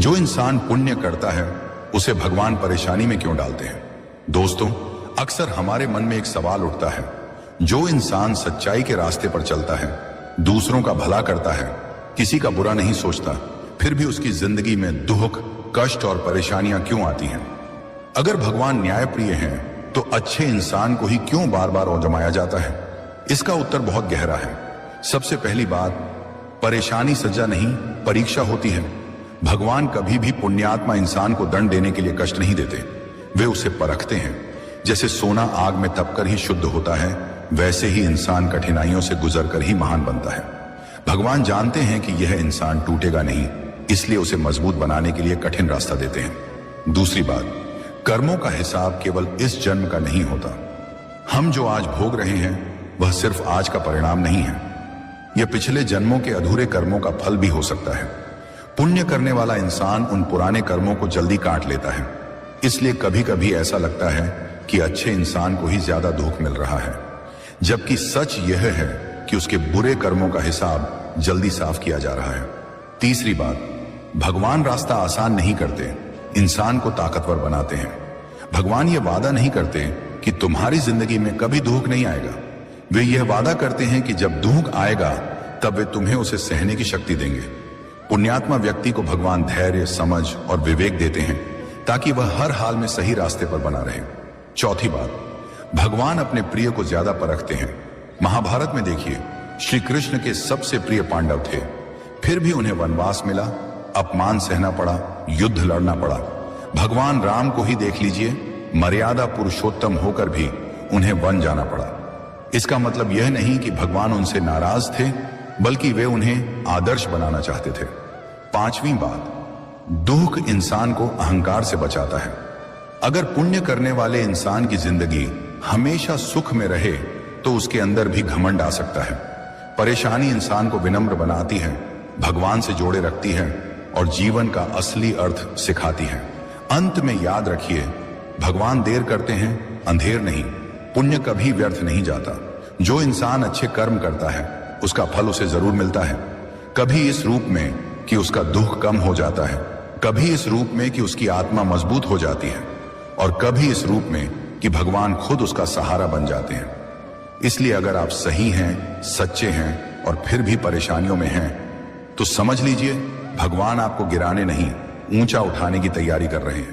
जो इंसान पुण्य करता है उसे भगवान परेशानी में क्यों डालते हैं? दोस्तों, अक्सर हमारे मन में एक सवाल उठता है। जो इंसान सच्चाई के रास्ते पर चलता है, दूसरों का भला करता है, किसी का बुरा नहीं सोचता, फिर भी उसकी जिंदगी में दुख, कष्ट और परेशानियां क्यों आती हैं? अगर भगवान न्यायप्रिय हैं, तो अच्छे इंसान को ही क्यों बार बार आजमाया जाता है? इसका उत्तर बहुत गहरा है। सबसे पहली बात, परेशानी सजा नहीं, परीक्षा होती है। भगवान कभी भी पुण्यात्मा इंसान को दंड देने के लिए कष्ट नहीं देते, वे उसे परखते हैं। जैसे सोना आग में तपकर ही शुद्ध होता है, वैसे ही इंसान कठिनाइयों से गुजरकर ही महान बनता है। भगवान जानते हैं कि यह इंसान टूटेगा नहीं, इसलिए उसे मजबूत बनाने के लिए कठिन रास्ता देते हैं। दूसरी बात, कर्मों का हिसाब केवल इस जन्म का नहीं होता। हम जो आज भोग रहे हैं वह सिर्फ आज का परिणाम नहीं है, यह पिछले जन्मों के अधूरे कर्मों का फल भी हो सकता है। पुण्य करने वाला इंसान उन पुराने कर्मों को जल्दी काट लेता है, इसलिए कभी कभी ऐसा लगता है कि अच्छे इंसान को ही ज्यादा दुख मिल रहा है, जबकि सच यह है कि उसके बुरे कर्मों का हिसाब जल्दी साफ किया जा रहा है। तीसरी बात, भगवान रास्ता आसान नहीं करते, इंसान को ताकतवर बनाते हैं। भगवान ये वादा नहीं करते कि तुम्हारी जिंदगी में कभी दुख नहीं आएगा। वे यह वादा करते हैं कि जब दुख आएगा तब वे तुम्हें उसे सहने की शक्ति देंगे। पुण्यात्मा व्यक्ति को भगवान धैर्य, समझ और विवेक देते हैं ताकि वह हर हाल में सही रास्ते पर बना रहे। चौथी बात, भगवान अपने प्रिय को ज्यादा परखते हैं। महाभारत में देखिए, श्री कृष्ण के सबसे प्रिय पांडव थे, फिर भी उन्हें वनवास मिला, अपमान सहना पड़ा, युद्ध लड़ना पड़ा। भगवान राम को ही देख लीजिए, मर्यादा पुरुषोत्तम होकर भी उन्हें वन जाना पड़ा। इसका मतलब यह नहीं कि भगवान उनसे नाराज थे, बल्कि वे उन्हें आदर्श बनाना चाहते थे। पांचवी बात, दुख इंसान को अहंकार से बचाता है। अगर पुण्य करने वाले इंसान की जिंदगी हमेशा सुख में रहे तो उसके अंदर भी घमंड आ सकता है। परेशानी इंसान को विनम्र बनाती है, भगवान से जोड़े रखती है और जीवन का असली अर्थ सिखाती है। अंत में याद रखिए, भगवान देर करते हैं, अंधेर नहीं। पुण्य कभी व्यर्थ नहीं जाता। जो इंसान अच्छे कर्म करता है उसका फल उसे जरूर मिलता है, कभी इस रूप में कि उसका दुख कम हो जाता है, कभी इस रूप में कि उसकी आत्मा मजबूत हो जाती है, और कभी इस रूप में कि भगवान खुद उसका सहारा बन जाते हैं। इसलिए अगर आप सही हैं, सच्चे हैं और फिर भी परेशानियों में हैं, तो समझ लीजिए भगवान आपको गिराने नहीं, ऊंचा उठाने की तैयारी कर रहे हैं।